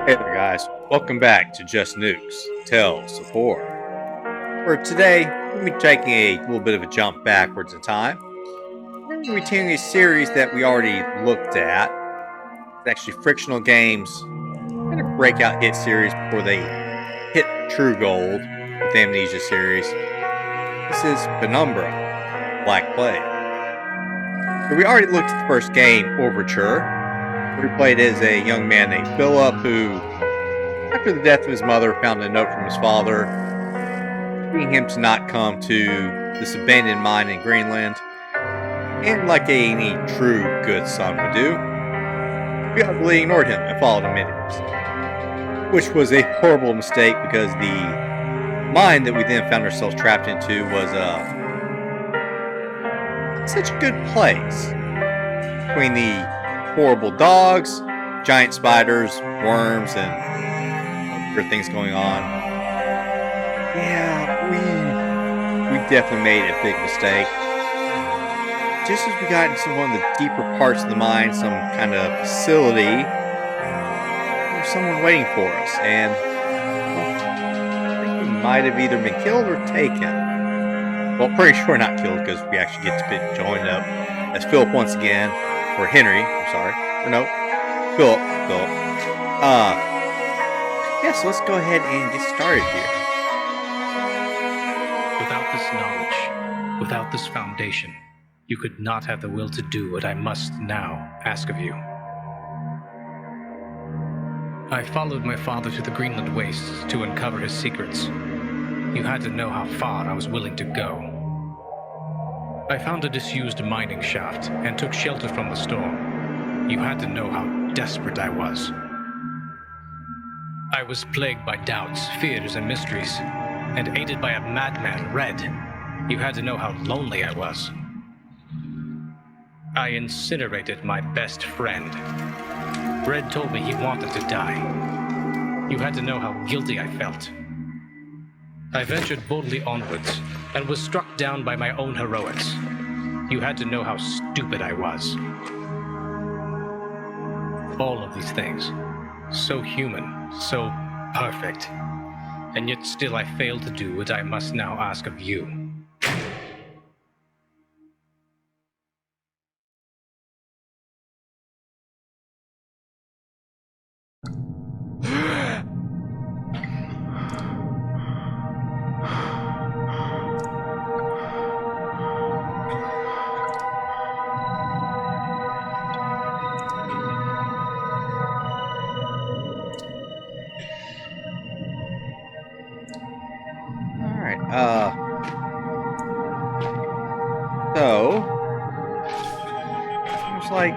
Hey there, guys. Welcome back to Just Nukes, Tales of Horror. For today, we'll be taking a little bit of a jump backwards in time. We're going to be continuing a series that we already looked at. It's actually Frictional Games, kind of breakout hit series before they hit true gold with the Amnesia series. This is Penumbra, Black Plague. So we already looked at the first game, Overture. We played as a young man named Phillip who, after the death of his mother, found a note from his father, asking him to not come to this abandoned mine in Greenland. And like any true good son would do, we utterly ignored him and followed him anyways. Which was a horrible mistake because the mine that we then found ourselves trapped into was such a good place. Between the horrible dogs, giant spiders, worms, and other things going on. Yeah, we definitely made a big mistake. Just as we got into one of the deeper parts of the mine, some kind of facility, there was someone waiting for us, and I think we might have either been killed or taken. Well, pretty sure not killed because we actually get to be joined up as Philip once again, or Henry. I'm sorry, or no, Philip. Yeah. So let's go ahead and get started here. Without this knowledge, without this foundation, you could not have the will to do what I must now ask of you. I followed my father to the Greenland wastes to uncover his secrets. You had to know how far I was willing to go. I found a disused mining shaft and took shelter from the storm. You had to know how desperate I was. I was plagued by doubts, fears, and mysteries, and aided by a madman, Red. You had to know how lonely I was. I incinerated my best friend. Red told me he wanted to die. You had to know how guilty I felt. I ventured boldly onwards, and was struck down by my own heroics. You had to know how stupid I was. All of these things, so human, so perfect, and yet still I failed to do what I must now ask of you. So it's like,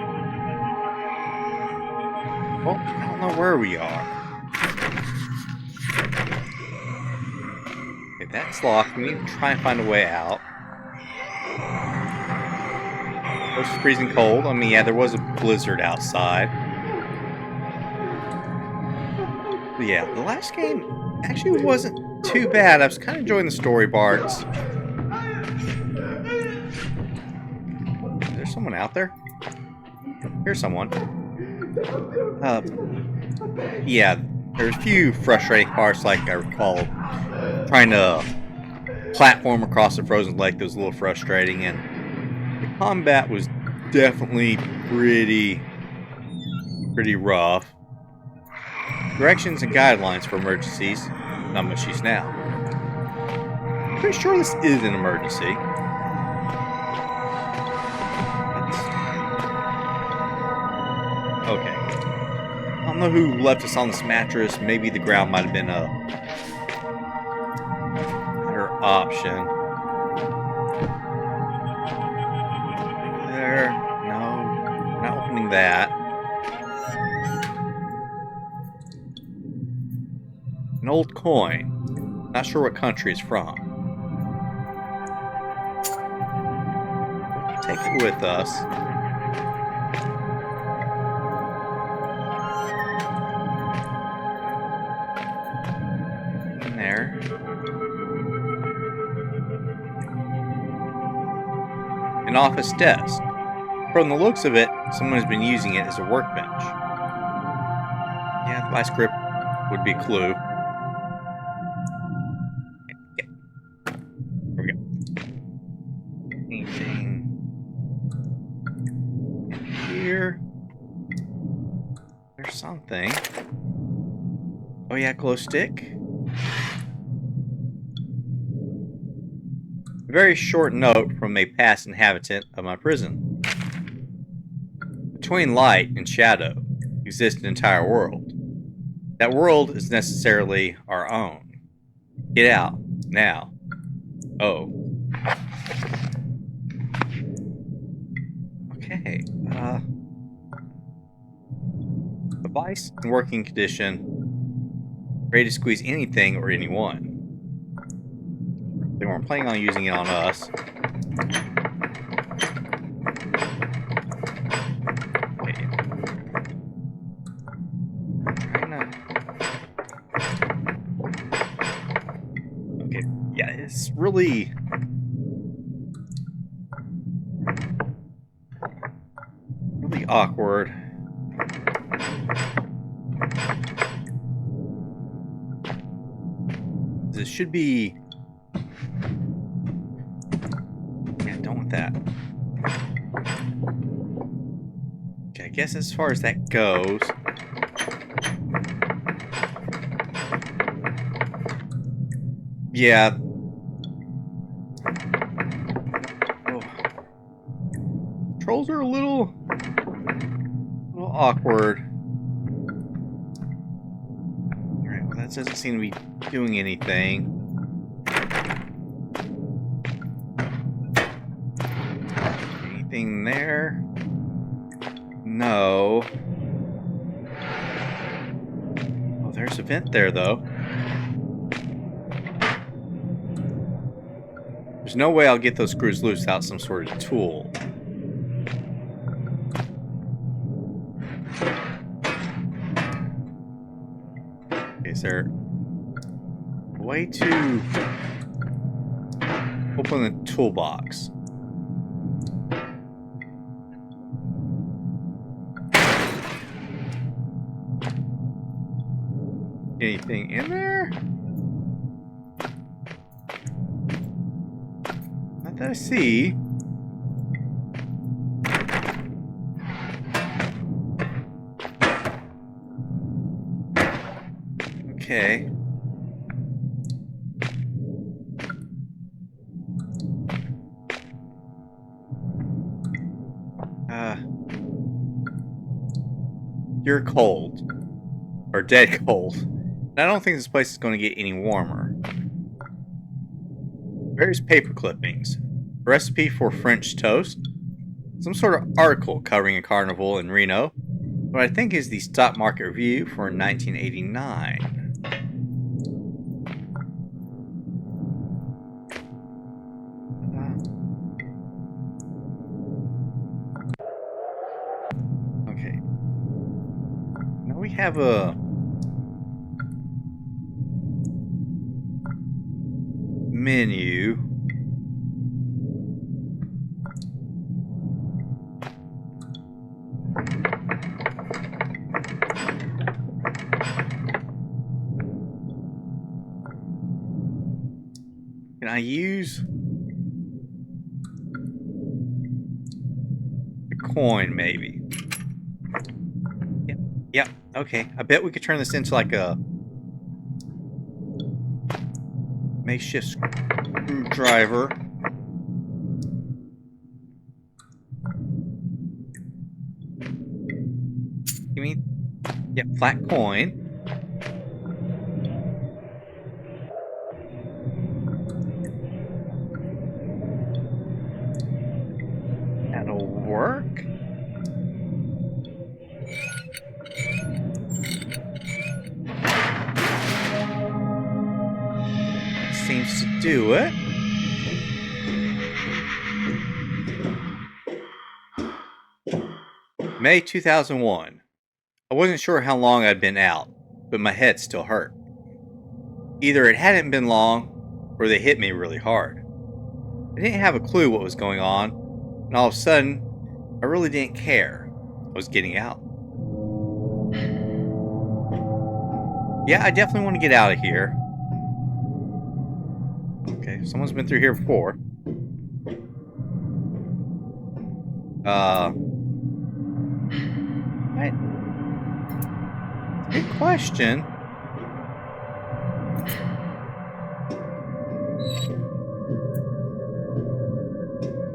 well, I don't know where we are. Okay, that's locked. We need to try and find a way out. It was freezing cold. I mean, yeah, there was a blizzard outside. But yeah, the last game actually wasn't too bad. I was kind of enjoying the story parts. Is there someone out there? Here's someone. Yeah, there's a few frustrating parts, like I recall trying to platform across the frozen lake that was a little frustrating, and the combat was definitely pretty rough. Directions and guidelines for emergencies, not much use now. Pretty sure this is an emergency. Okay. I don't know who left us on this mattress. Maybe the ground might have been a better option. There. No. Not opening that. An old coin. Not sure what country it's from. Take it with us. In there. An office desk. From the looks of it, someone has been using it as a workbench. Yeah, my script would be a clue. Yeah. There we go. Anything in here? There's something. Oh yeah, glow stick. A very short note from a past inhabitant of my prison. Between light and shadow exists an entire world. That world is necessarily our own. Get out, now. Oh. Okay, device in working condition. Ready to squeeze anything or anyone. They weren't planning on using it on us. Okay. Okay, yeah, it's really awkward. This should be... Yeah, don't want that. Okay, I guess as far as that goes... Yeah. Oh. Controls are a little awkward. Alright, well that doesn't seem to be doing anything. Anything there? No. Oh, there's a vent there though. There's no way I'll get those screws loose without some sort of tool. Is there a way to open the toolbox? Anything in there? Not that I see. Okay. You're cold. Or dead cold. And I don't think this place is going to get any warmer. Various paper clippings. A recipe for French toast. Some sort of article covering a carnival in Reno. What I think is the stock market review for 1989. Okay. Now we have a menu. Can I use the coin, maybe? Yep, okay. I bet we could turn this into like a makeshift screwdriver. Give me... Yep, flat coin. That'll work. Seems to do it. May 2001. I wasn't sure how long I'd been out, but my head still hurt. Either it hadn't been long, or they hit me really hard. I didn't have a clue what was going on, and all of a sudden, I really didn't care. I was getting out. Yeah, I definitely want to get out of here. Okay, someone's been through here before. Right. Good question.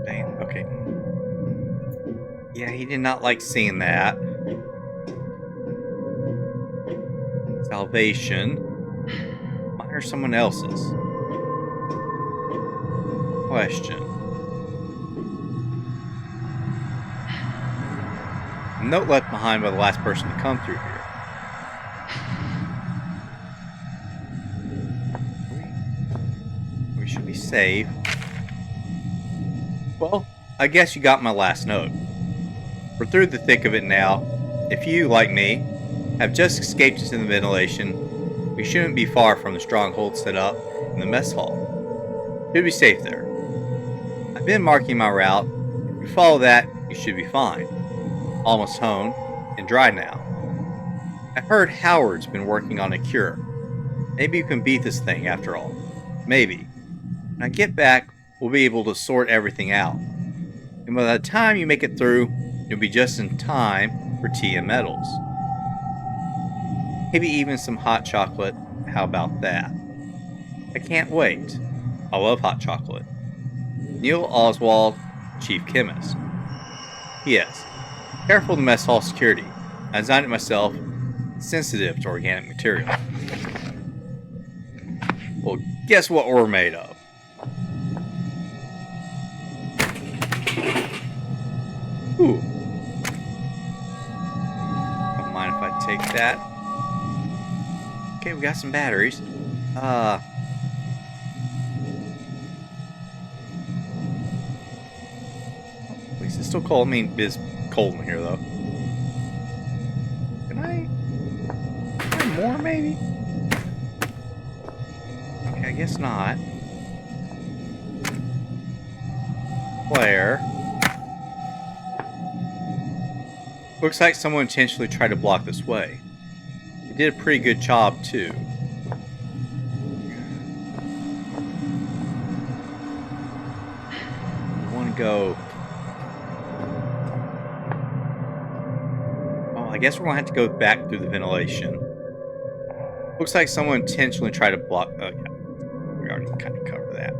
Dang, okay. Yeah, he did not like seeing that. Salvation. Mine or someone else's? Question. Note left behind by the last person to come through here. We should be safe. Well, I guess you got my last note. We're through the thick of it now. If you, like me, have just escaped into the ventilation, we shouldn't be far from the stronghold set up in the mess hall. Should be safe there. I've been marking my route. If you follow that, you should be fine. Almost home and dry now. I heard Howard's been working on a cure. Maybe you can beat this thing after all. Maybe. When I get back, we'll be able to sort everything out. And by the time you make it through, you'll be just in time for tea and medals. Maybe even some hot chocolate. How about that? I can't wait. I love hot chocolate. Neil Oswald, Chief Chemist. P.S. Careful of the mess hall security. I designed it myself. Sensitive to organic material. Well, guess what we're made of? Ooh. Don't mind if I take that. Okay, we got some batteries. At least it's still cold. I mean, it's cold in here, though. Can I more, maybe? Okay, I guess not. Flare. Looks like someone intentionally tried to block this way. They did a pretty good job, too. I want to go... Oh, I guess we're going to have to go back through the ventilation. Looks like someone intentionally tried to block... Oh, yeah. We already kind of covered that.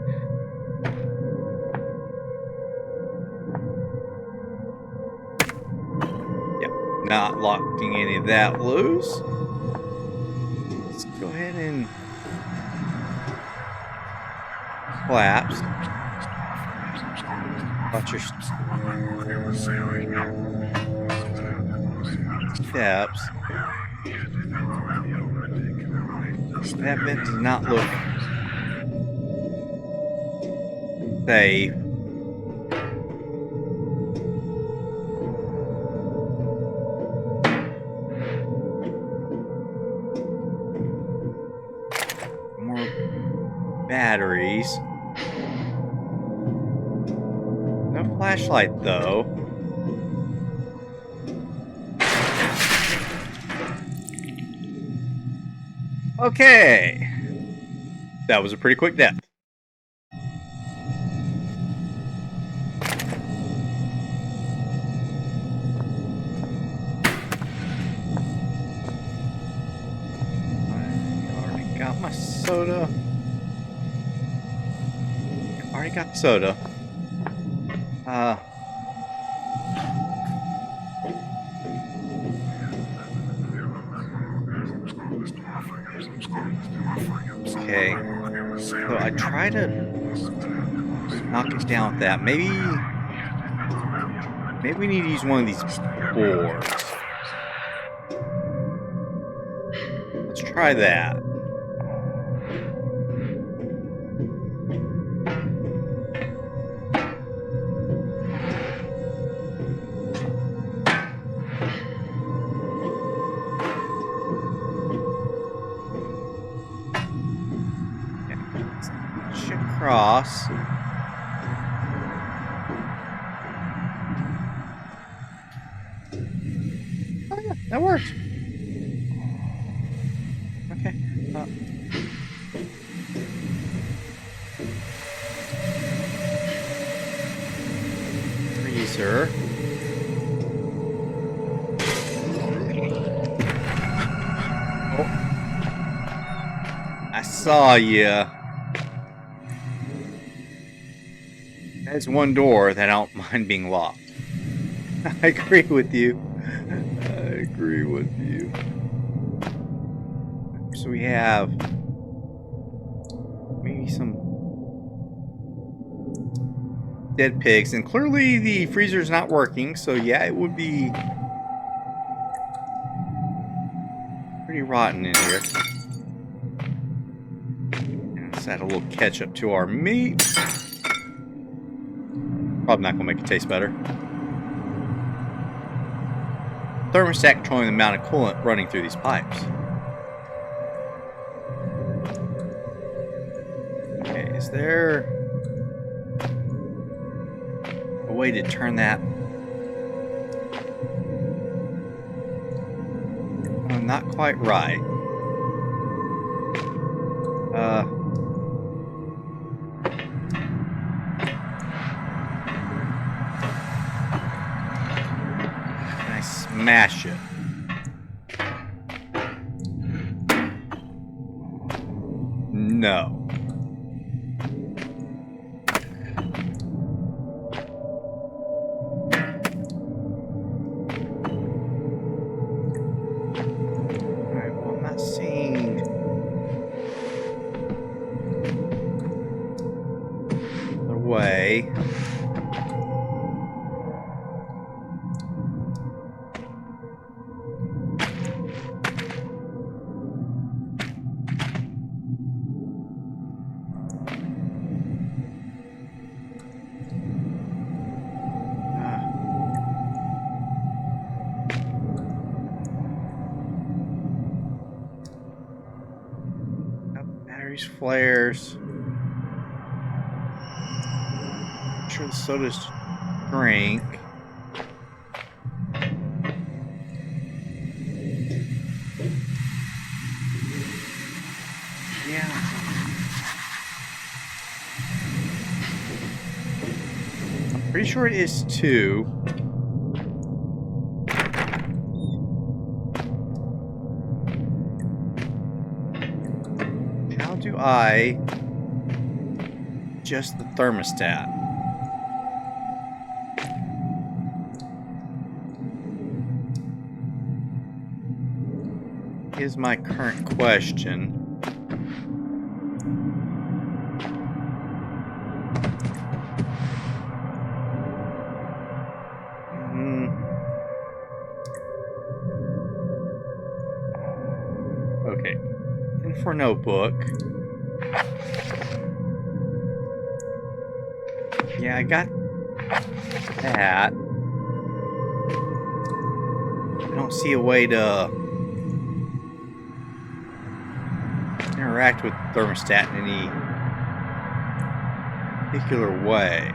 Not locking any of that loose. Let's go ahead and collapse. Watch your steps. That vent does not look safe. Batteries. No flashlight, though. Okay. That was a pretty quick death. I already got my soda. Already got the soda. Okay. So I try to knock it down with that. Maybe we need to use one of these boards. Let's try that. Cross. Oh yeah, that worked. Okay. saw ya. There's one door that I don't mind being locked. I agree with you. I agree with you. So we have maybe some dead pigs, and clearly the freezer's not working, so yeah, it would be pretty rotten in here. And let's add a little ketchup to our meat. Probably not gonna make it taste better. Thermostat controlling the amount of coolant running through these pipes. Okay, is there a way to turn that? Oh, not quite right. Can I smash it? No. Alright, well, I'm not seeing the way. Batteries, flares. I'm sure the soda's drink. Yeah. I'm pretty sure it is 2. How do I adjust the thermostat? Is my current question. Okay. For notebook. Yeah, I got that. I don't see a way to interact with the thermostat in any particular way.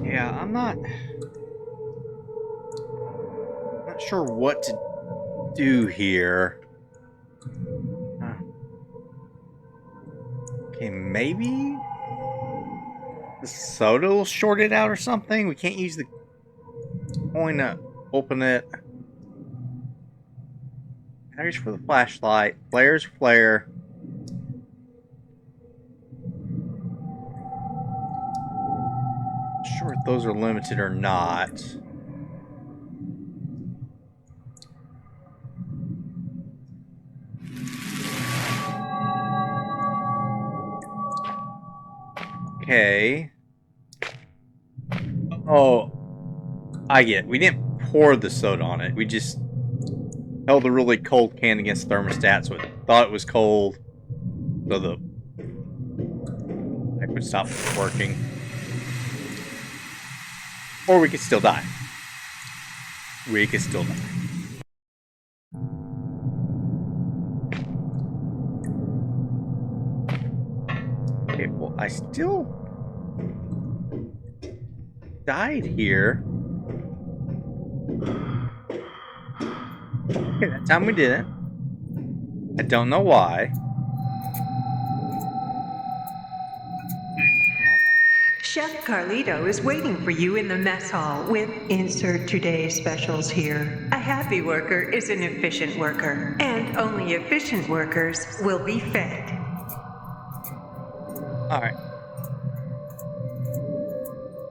Yeah, I'm not sure what to do here. Okay, maybe the soda will short it out or something. We can't use the coin to open it. Batteries for the flashlight. Flares, flare. Not sure if those are limited or not. Okay. Oh, I get it. We didn't pour the soda on it. We just held a really cold can against the thermostat, so it thought it was cold. So the pipe would stop working. Or we could still die. We could still die. Okay, well, I still died here. Okay, that time we didn't. I don't know why. Chef Carlito is waiting for you in the mess hall with insert today's specials here. A happy worker is an efficient worker, and only efficient workers will be fed. Alright.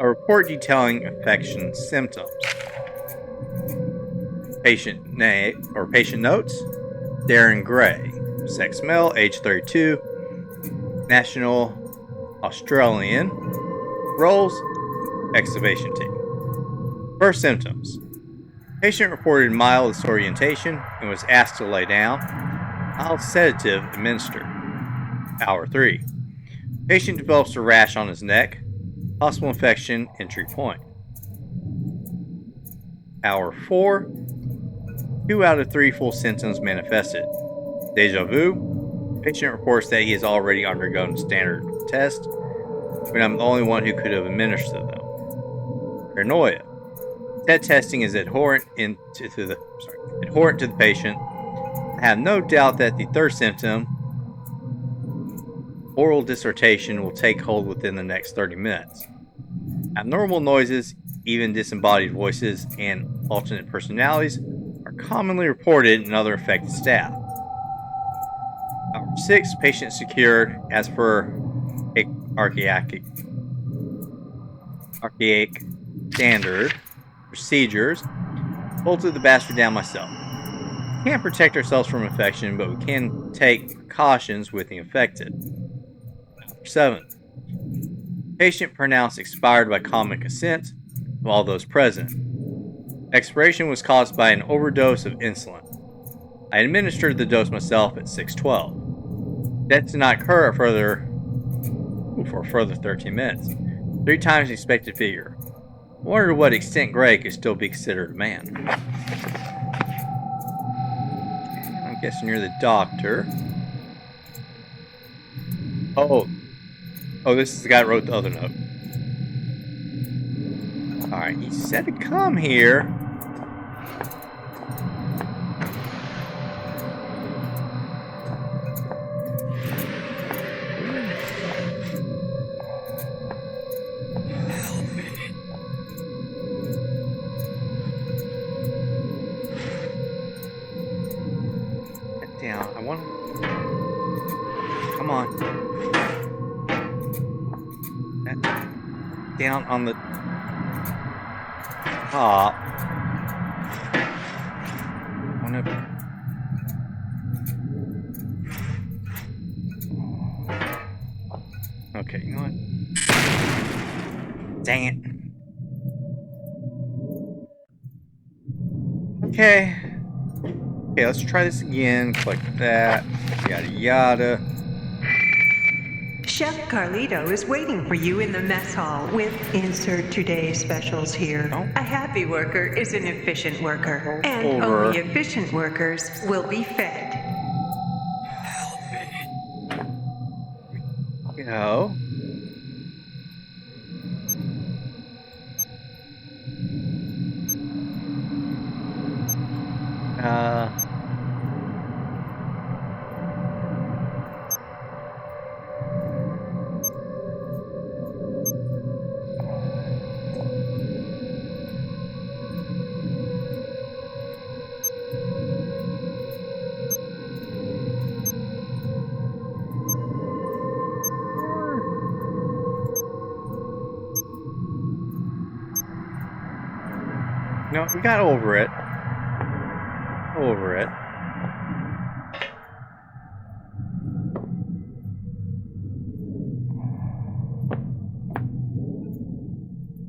A report detailing infection symptoms. Patient name or patient notes. Darren Gray. Sex male, age 32. National Australian. Roles, excavation team. First symptoms. Patient reported mild disorientation and was asked to lay down. Mild sedative administered. Hour 3. Patient develops a rash on his neck. Possible infection, entry point. Hour 4. 2 out of 3 full symptoms manifested. Deja vu. Patient reports that he has already undergone standard test, but I'm the only one who could have administered them. Paranoia. TED testing is adherent to the patient. I have no doubt that the third symptom, oral dissertation, will take hold within the next 30 minutes. Abnormal noises, even disembodied voices, and alternate personalities are commonly reported in other affected staff. Hour 6, patient secured as per archaic standard procedures. Bolted the bastard down myself. We can't protect ourselves from infection, but we can take precautions with the infected. Hour 7. Patient pronounced expired by common consent of all those present. Expiration was caused by an overdose of insulin. I administered the dose myself at 6:12. Death did not occur for a further 13 minutes. 3 times the expected figure. I wonder to what extent Gray could still be considered a man. I'm guessing you're the doctor. Oh, this is the guy that wrote the other note. Alright, he said to come here. Get down. I want to... Come on. Down on the top. I want to... Okay, you know what? Dang it. Okay. Okay, let's try this again. Click that. Yada yada. Chef Carlito is waiting for you in the mess hall with insert today's specials here. Oh. A happy worker is an efficient worker, and Over. only efficient workers will be fed. Go. No, we got over it. Over it.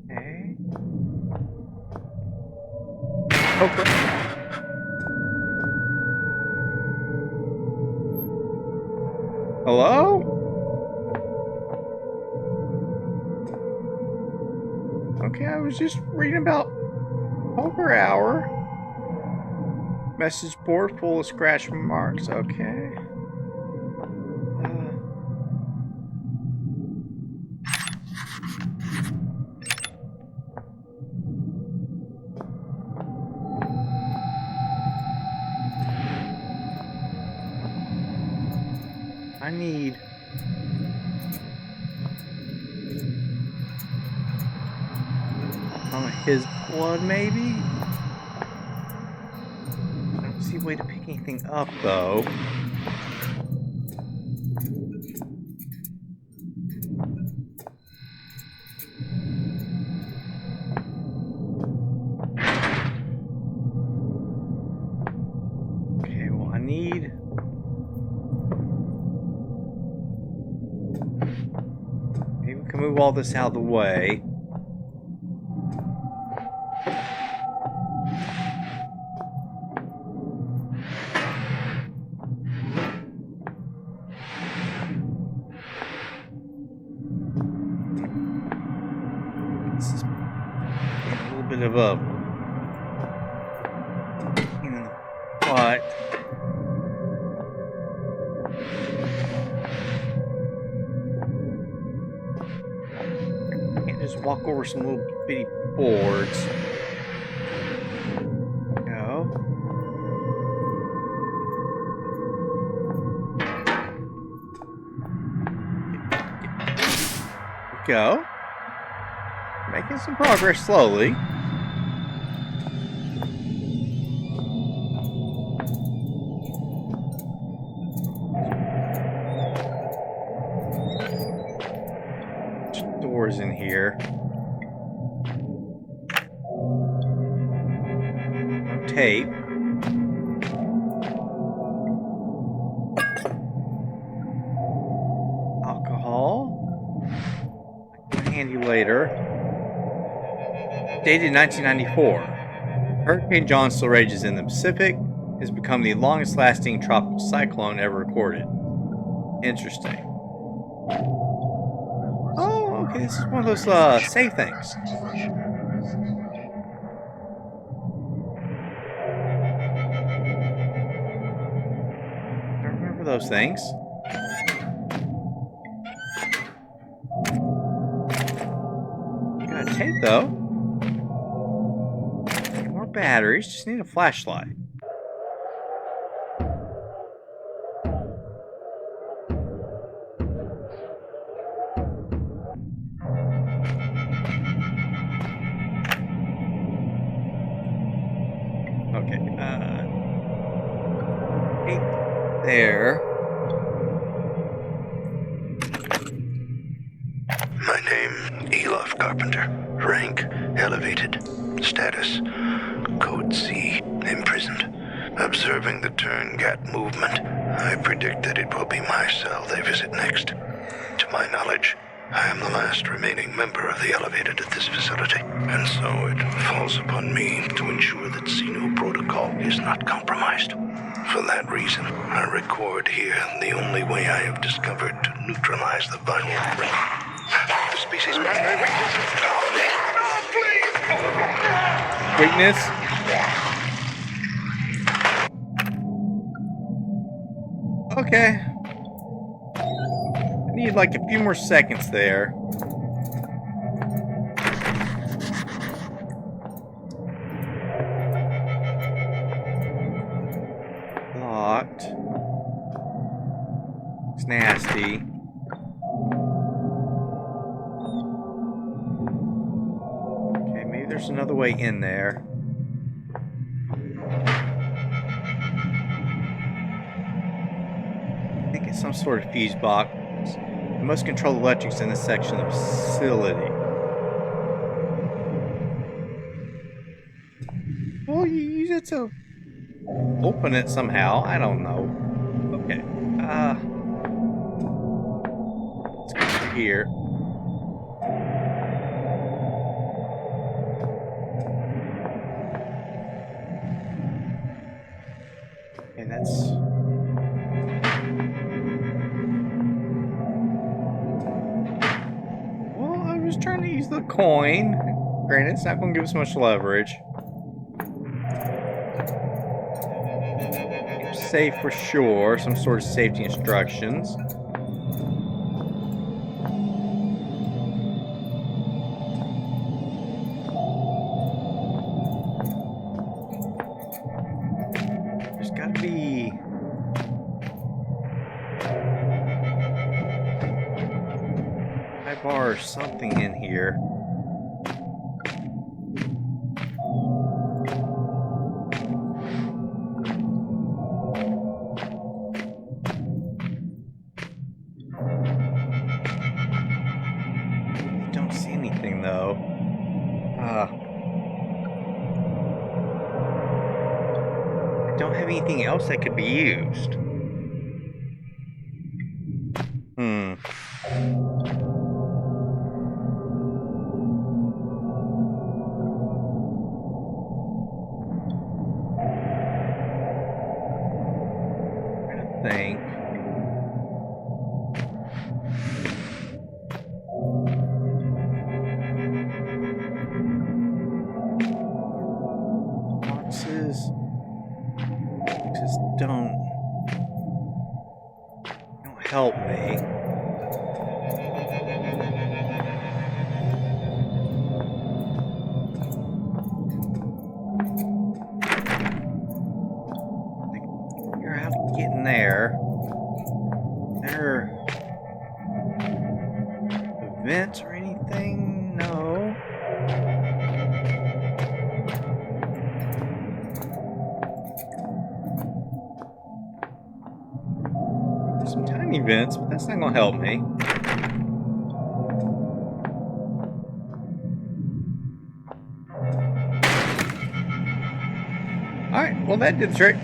Okay. Okay. Hello? Okay, I was just reading about over hour. Message board full of scratch marks. Okay. I need... his blood, maybe? I don't see a way to pick anything up, though. Okay, well, I need... Maybe we can move all this out of the way. This is a little bit of a... But... Just walk over some little bitty boards. Go. Go. Making some progress slowly. Doors in here. No tape. Alcohol. Handy later. Dated 1994. Hurricane John still rages in the Pacific. Has become the longest lasting tropical cyclone ever recorded. Interesting. Okay, this is one of those save things. I remember those things. Got a tape though. More batteries, just need a flashlight. There. My name, Elof Carpenter. Rank, elevated. Status, Code C, imprisoned. Observing the turn-gat movement, I predict that it will be my cell they visit next. To my knowledge, I am the last remaining member of the elevated at this facility, and so it falls upon me to ensure that Xeno protocol is not compromised. For that reason, I record here the only way I have discovered to neutralize the viral threat. The species' primary weakness is... Weakness? Okay. I need like a few more seconds there. Locked. It's nasty. Okay, maybe there's another way in there. I think it's some sort of fuse box. We must control the electrics in this section of the facility. Well, you use it to open it somehow. I don't know. Okay. Let's go through here. Okay, that's... Well, I was trying to use the coin. Granted, it's not going to give us much leverage. Safe for sure. Some sort of safety instructions. There's got to be... high bar or something in here. I don't have anything else that could be used. I think. Boxes just don't help me. Figure out how to get in there. There are vents or anything? No. Some tiny vents, but that's not gonna help me. Alright, well that did the trick.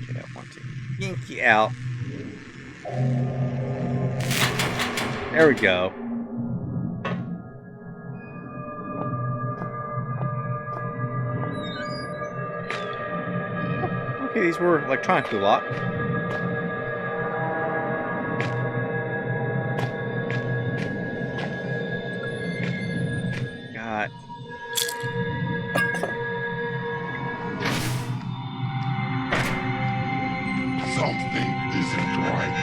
Okay, I want to yank you out. There we go. Okay, these were electronically locked. God. Something isn't right.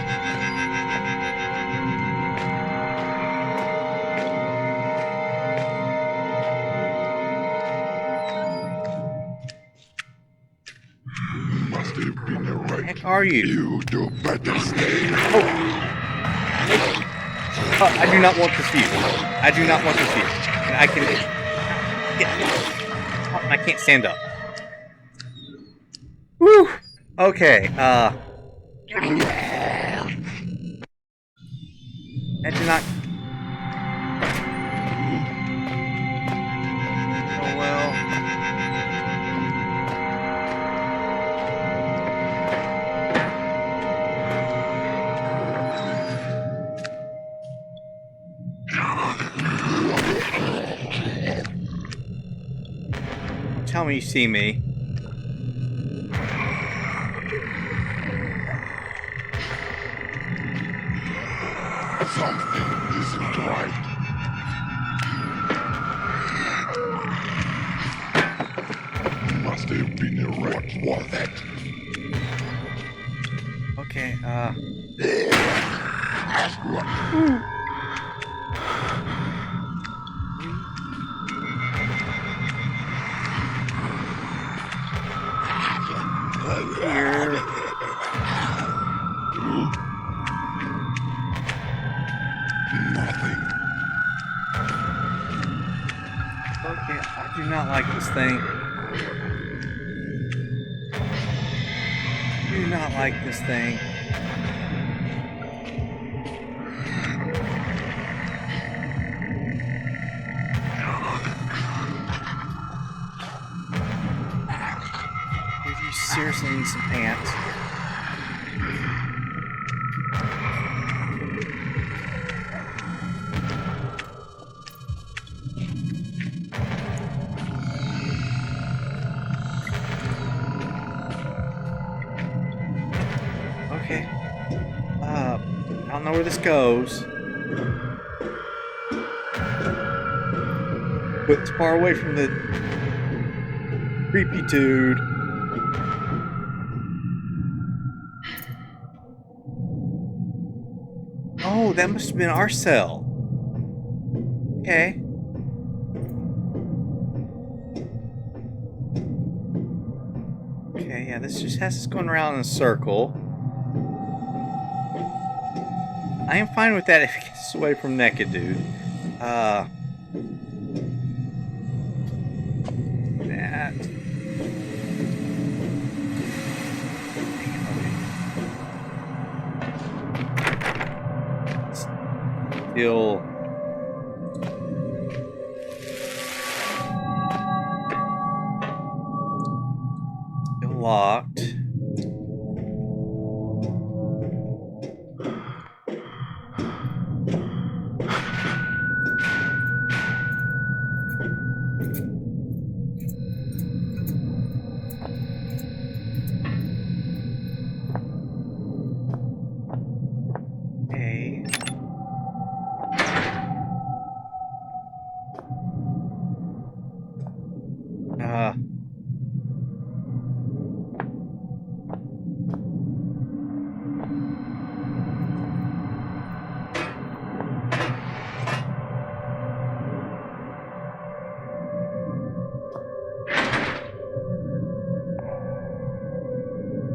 Must have been a What the right. heck are you? You do better stay. I do not want this view. I do not want this view. And I can... I can't stand up. Woo! Okay, that did not... Oh, well... Tell me you see me. Something isn't right. Must have been a right. What was that? Okay, here. Nothing. Okay, I do not like this thing. I do not like this thing. You seriously need some pants. Okay. I don't know where this goes. But it's far away from the creepy dude. Oh, that must have been our cell. Okay. Okay, yeah, this just has us going around in a circle. I am fine with that if it gets us away from Naked Dude. That. Still locked. Okay.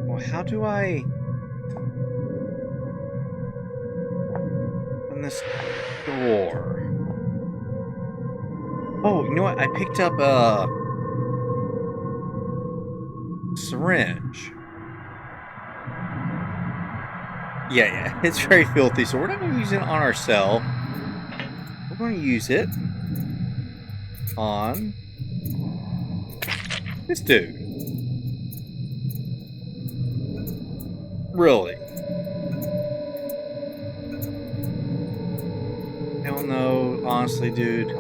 Well, how do I open this door? Oh, you know what? I picked up a syringe. Yeah, it's very filthy, so we're not going to use it on ourselves. We're going to use it on this dude. Really? Hell no, honestly, dude.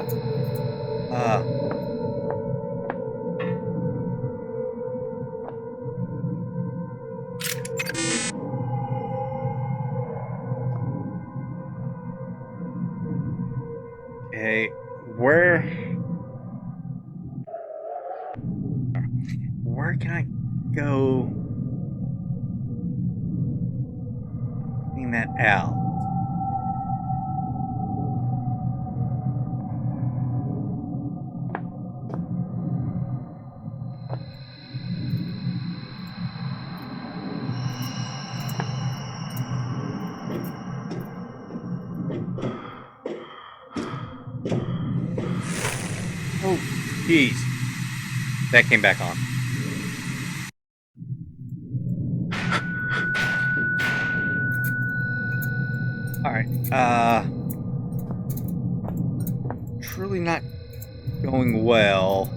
Okay, where can I go clean that out? Oh, jeez. That came back on. Alright, truly not going well.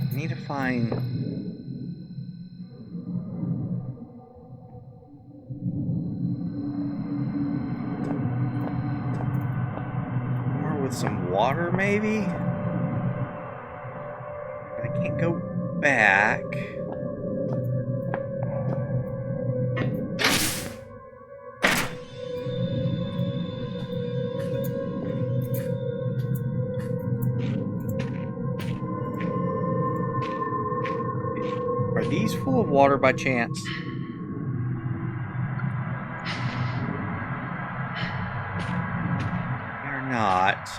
I need to find somewhere with some water, maybe? I can't go back. Are these full of water by chance? They're not.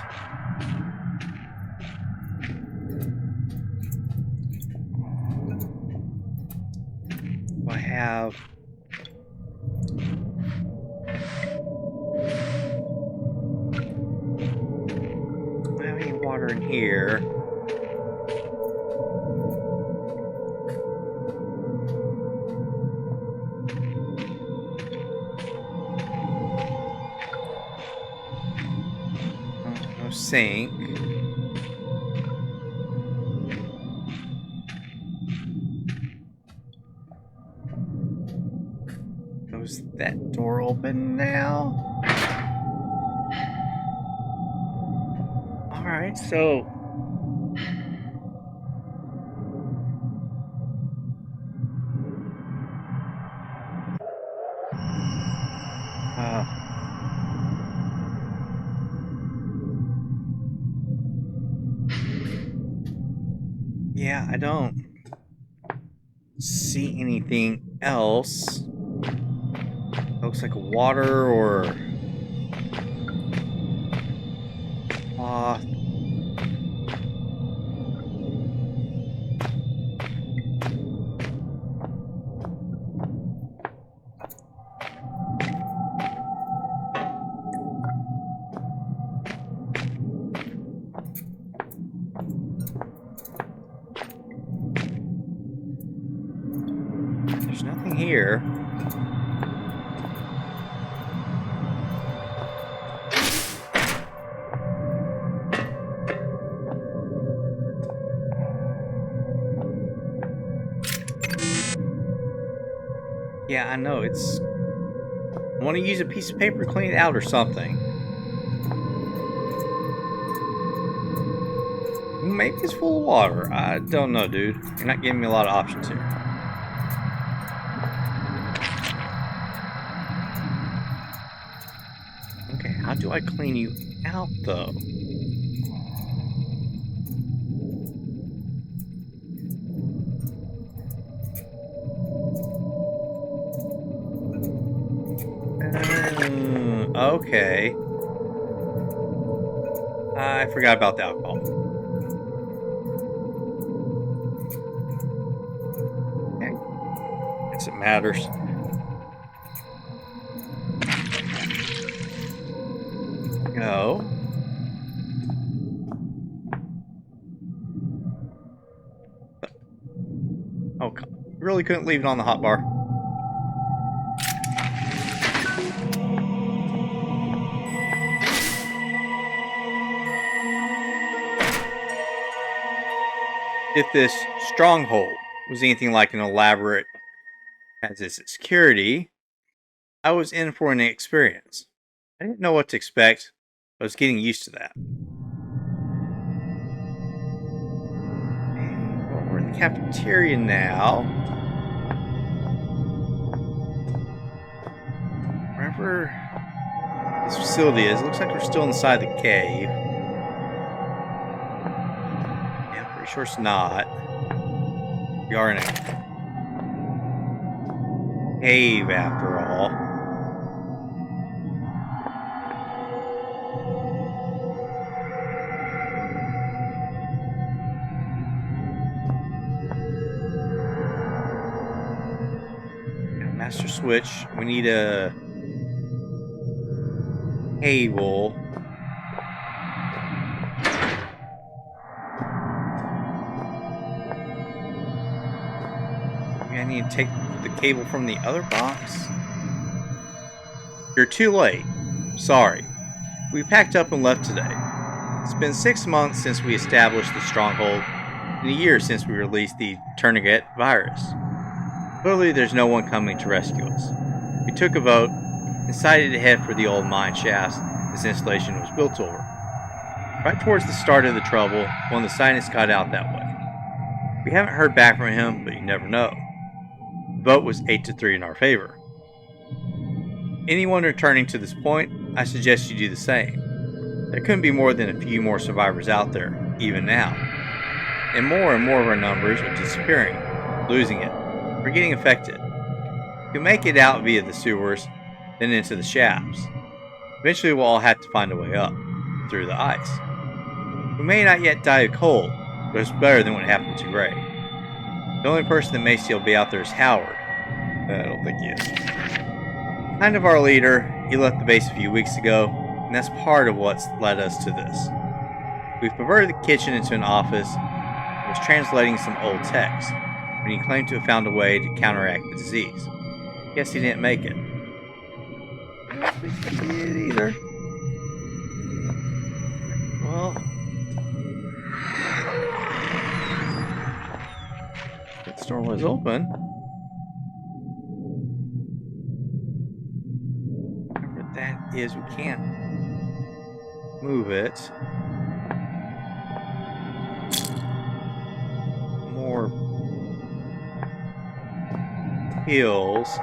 Do I have... do I have any water in here? No sink. Is that door open now? Alright, so... yeah, I don't see anything else. Looks like water or cloth. Nothing here. Yeah, I know. It's... I want to use a piece of paper to clean it out or something. Maybe it's full of water. I don't know, dude. You're not giving me a lot of options here. Okay, how do I clean you out, though? Okay. I forgot about the alcohol. Okay. Guess it matters. Go. Oh, really couldn't leave it on the hot bar. If this stronghold was anything like an elaborate as its security, I was in for an experience. I didn't know what to expect, but I was getting used to that. Well, we're in the cafeteria now. Wherever this facility is, it looks like we're still inside the cave. Yeah, I'm pretty sure it's not. We are in a cave after all. Master switch. We need a cable. Maybe I need to take the cable from the other box? You're too late. Sorry. We packed up and left today. It's been 6 months since we established the stronghold, and a year since we released the tourniquet virus. Clearly, there's no one coming to rescue us. We took a vote and decided to head for the old mine shafts this installation was built over. Right towards the start of the trouble, one of the scientists got out that way. We haven't heard back from him, but you never know. The vote was 8-3 in our favor. Anyone returning to this point, I suggest you do the same. There couldn't be more than a few more survivors out there, even now. And more of our numbers are disappearing, losing it, or getting affected. You'll make it out via the sewers, then into the shafts. Eventually we'll all have to find a way up, through the ice. We may not yet die of cold, but it's better than what happened to Ray. The only person that may still be out there is Howard. I don't think he is. Kind of our leader, he left the base a few weeks ago, and that's part of what's led us to this. We've perverted the kitchen into an office and was translating some old text, when he claimed to have found a way to counteract the disease. Guess he didn't make it. I don't think he did either. Well, the store was open. Whatever that is, we can't move it. More pills.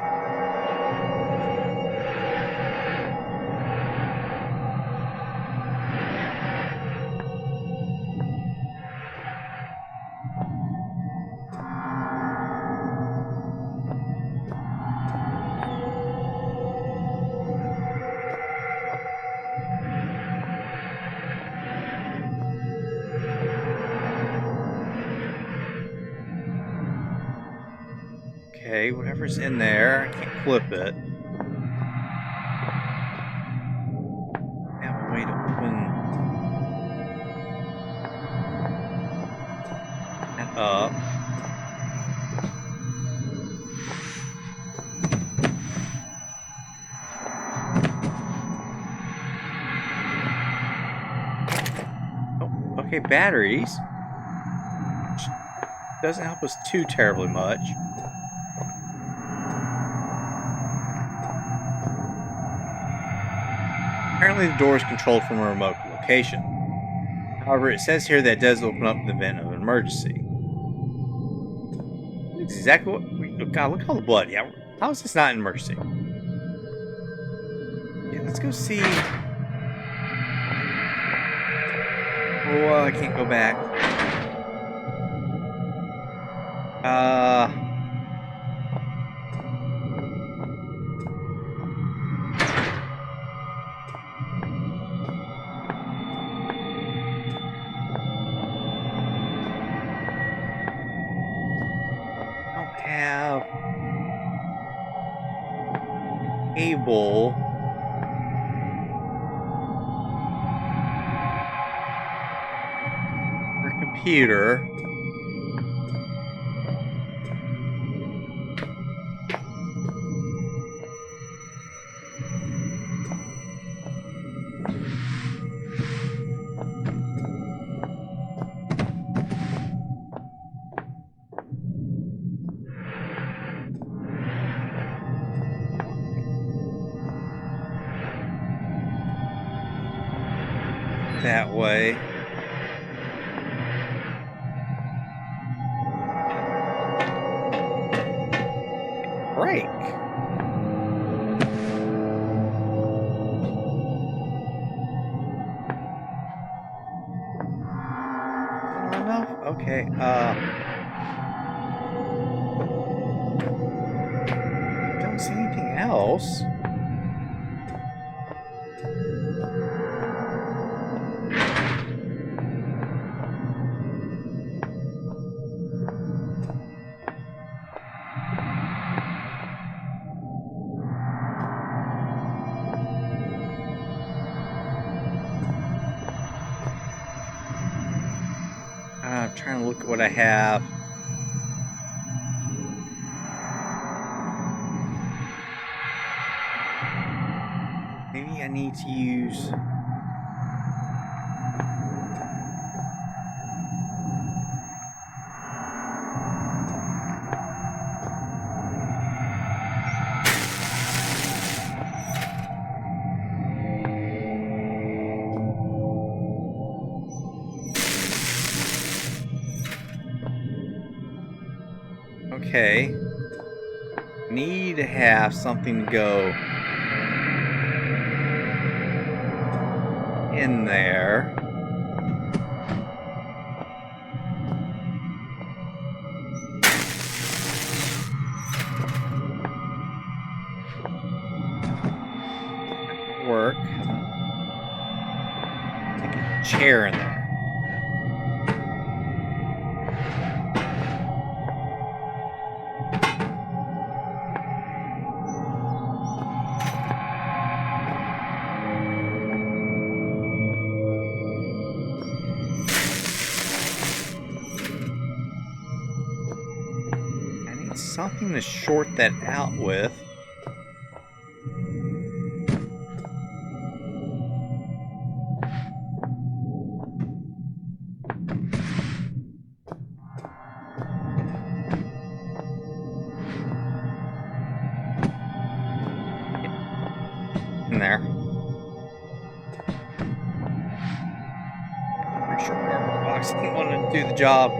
Okay, whatever's in there, I can't flip it. Have a way to open that up. Okay, batteries. Which doesn't help us too terribly much. Apparently the door is controlled from a remote location. However, it says here that it does open up the event of an emergency. That's exactly what oh God, look at all the blood. Yeah, how is this not an emergency? Yeah, let's go see. Oh, I can't go back. Don't have cable. For computer. That way. Break. Not enough? Okay, don't see anything else. I'm trying to look at what I have. Maybe I need to use... Okay. Need to have something to go in there. Work. Take a chair in there. Something to short that out with. In there. Pretty sure cardboard box didn't want to do the job.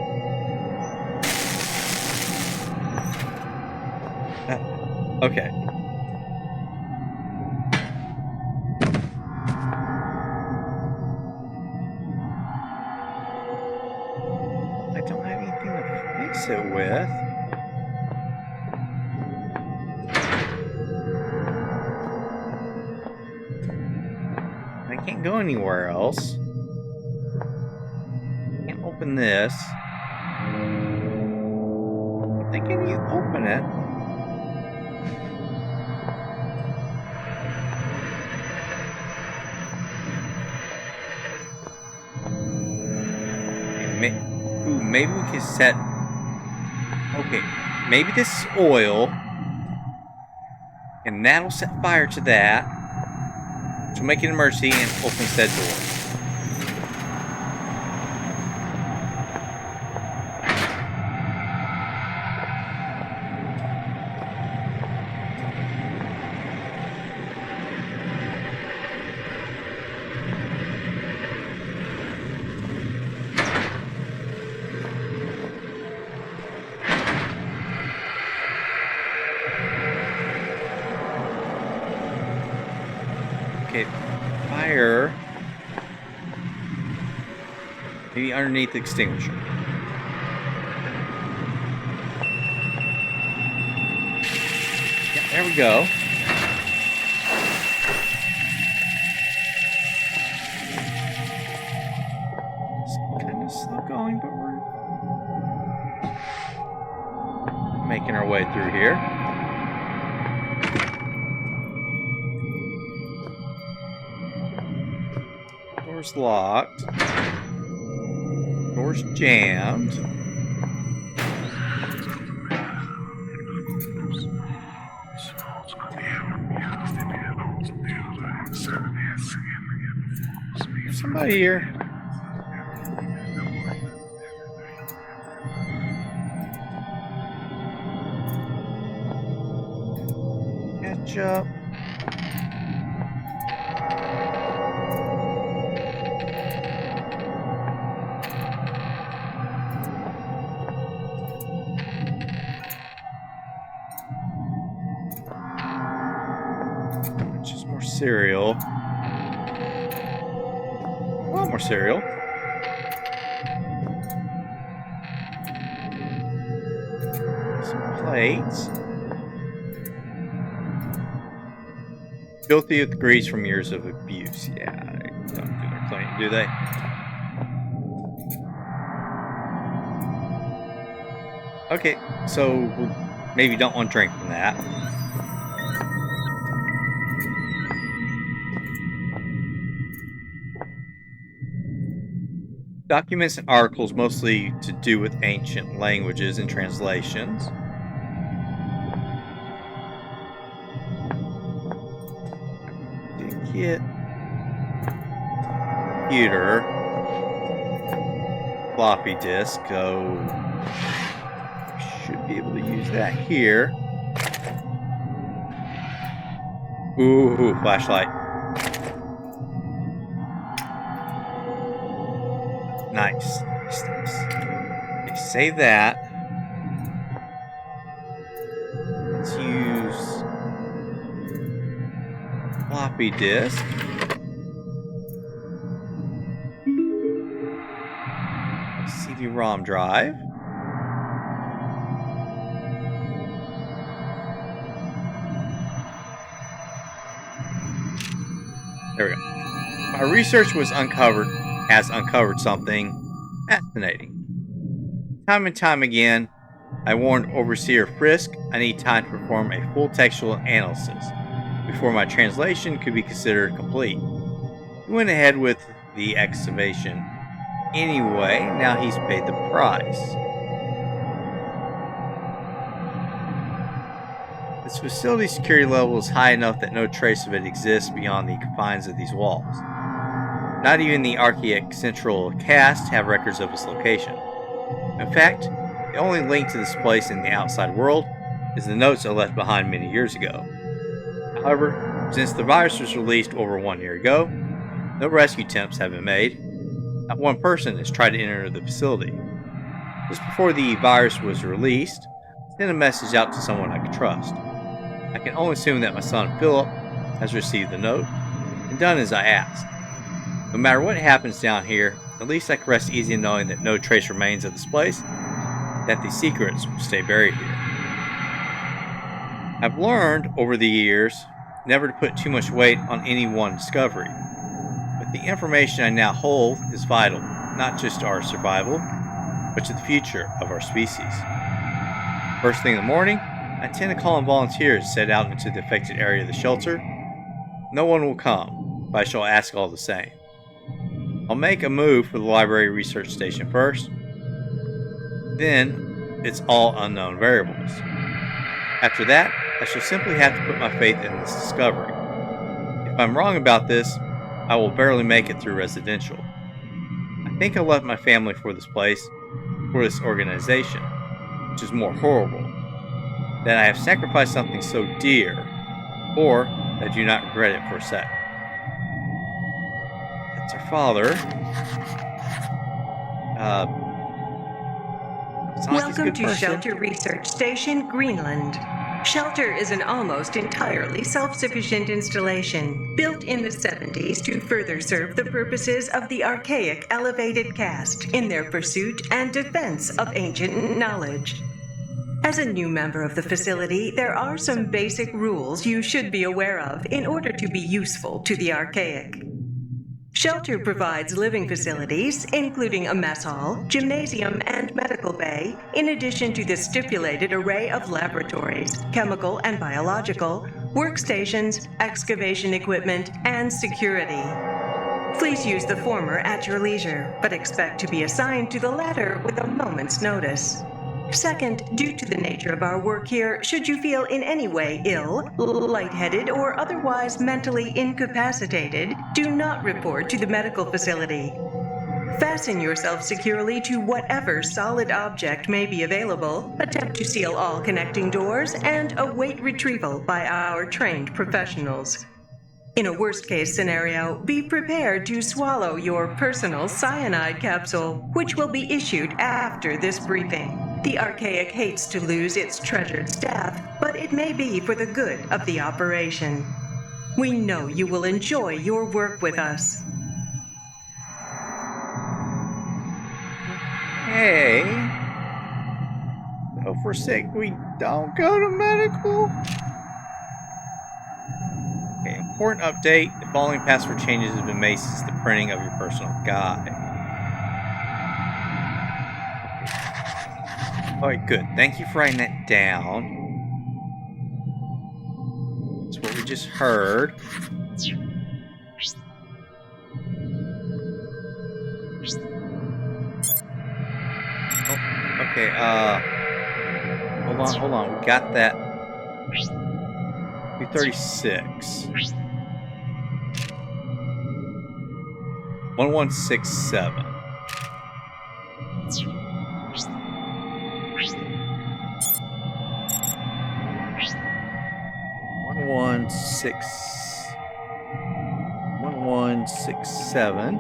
Okay. I don't have anything to fix it with. I can't go anywhere else. Can't open this. I'm thinking you open it. Ooh, maybe we can set... Okay, maybe this is oil. And that'll set fire to that. Which will make it an emergency and open said door. Okay, fire. Maybe underneath the extinguisher. Yeah, there we go. It's kind of slow going, but we're making our way through here. Door's locked. Door's jammed. There's somebody here. Catch up. Just more cereal. A lot more cereal. Some plates. Filthy with grease from years of abuse. Yeah, they don't do their cleaning, do they? Okay, so we maybe don't want to drink from that. Documents and articles mostly to do with ancient languages and translations. Get computer, floppy disk, so should be able to use that here. Ooh, flashlight. Nice. Okay, save that. Let's use floppy disk. CD-ROM drive. There we go. My research has uncovered something fascinating. Time and time again, I warned Overseer Frisk I need time to perform a full textual analysis before my translation could be considered complete. He went ahead with the excavation anyway. Now he's paid the price. This facility's security level is high enough that no trace of it exists beyond the confines of these walls. Not even the archaic central cast have records of its location. In fact, the only link to this place in the outside world is the notes I left behind many years ago. However, since the virus was released over 1 year ago, no rescue attempts have been made. Not one person has tried to enter the facility. Just before the virus was released, I sent a message out to someone I could trust. I can only assume that my son Phillip has received the note and done as I asked. No matter what happens down here, at least I can rest easy knowing that no trace remains of this place, that the secrets will stay buried here. I've learned over the years never to put too much weight on any one discovery, but the information I now hold is vital, not just to our survival, but to the future of our species. First thing in the morning, I tend to call on volunteers to set out into the affected area of the shelter. No one will come, but I shall ask all the same. I'll make a move for the library research station first. Then, it's all unknown variables. After that, I shall simply have to put my faith in this discovery. If I'm wrong about this, I will barely make it through residential. I think I left my family for this place, for this organization, which is more horrible. That I have sacrificed something so dear, or that I do not regret it for a sec. That's our father. Welcome to Shelter Research Station, Greenland. Shelter is an almost entirely self-sufficient installation, built in the 70s to further serve the purposes of the archaic elevated caste in their pursuit and defense of ancient knowledge. As a new member of the facility, there are some basic rules you should be aware of in order to be useful to the archaic. Shelter provides living facilities, including a mess hall, gymnasium, and medical bay, in addition to the stipulated array of laboratories, chemical and biological, workstations, excavation equipment, and security. Please use the former at your leisure, but expect to be assigned to the latter with a moment's notice. Second, due to the nature of our work here, should you feel in any way ill, lightheaded, or otherwise mentally incapacitated, do not report to the medical facility. Fasten yourself securely to whatever solid object may be available, attempt to seal all connecting doors, and await retrieval by our trained professionals. In a worst-case scenario, be prepared to swallow your personal cyanide capsule, which will be issued after this briefing. The Archaic hates to lose its treasured staff, but it may be for the good of the operation. We know you will enjoy your work with us. Hey. So if we're sick, we don't go to medical. Okay, important update. The following password changes have been made since the printing of your personal guide. Alright, good. Thank you for writing that down. That's what we just heard. Oh, okay, hold on. We got that. 236. 1167. 1167.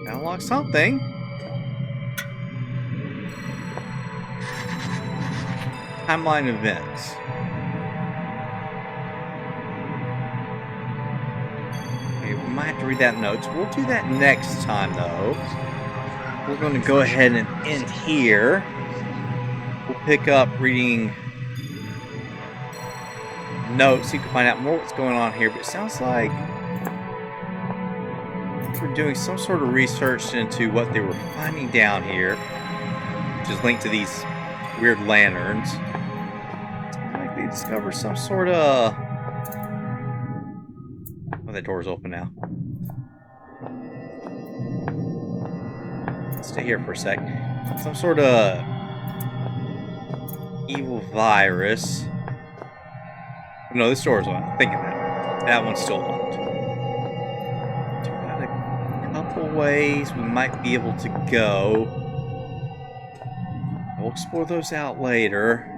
Unlock something. Timeline events. Okay, we might have to read that in notes. We'll do that next time, though. We're going to go ahead and end here. We'll pick up reading notes so you can find out more what's going on here. But it sounds like we're doing some sort of research into what they were finding down here, which is linked to these weird lanterns. It's like they discovered some sort of... Oh, that door's open now. Let's stay here for a sec. Some sort of evil virus. No, this door's on. I'm thinking that. That one's still locked. Got a couple ways we might be able to go. We'll explore those out later.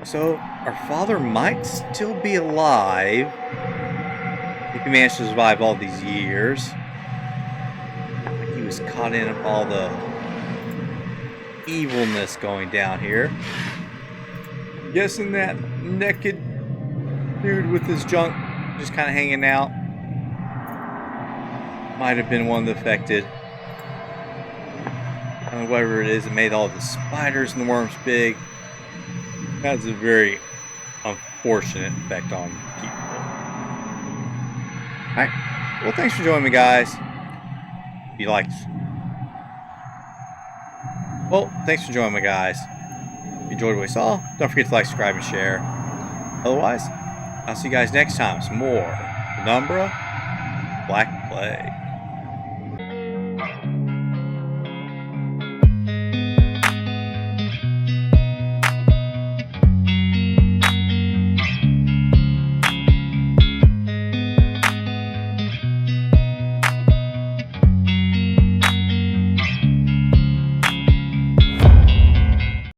So, our father might still be alive if he managed to survive all these years. Like he was caught in all the evilness going down here. I'm guessing that naked dude with his junk just kind of hanging out might have been one of the affected. And whatever it is that made all the spiders and the worms big. That's a very unfortunate effect on people. Alright. Well, thanks for joining me, guys. If you liked. Well, thanks for joining me, guys. If you enjoyed what you saw, don't forget to like, subscribe, and share. Otherwise, I'll see you guys next time. Some more Penumbra Black Plague.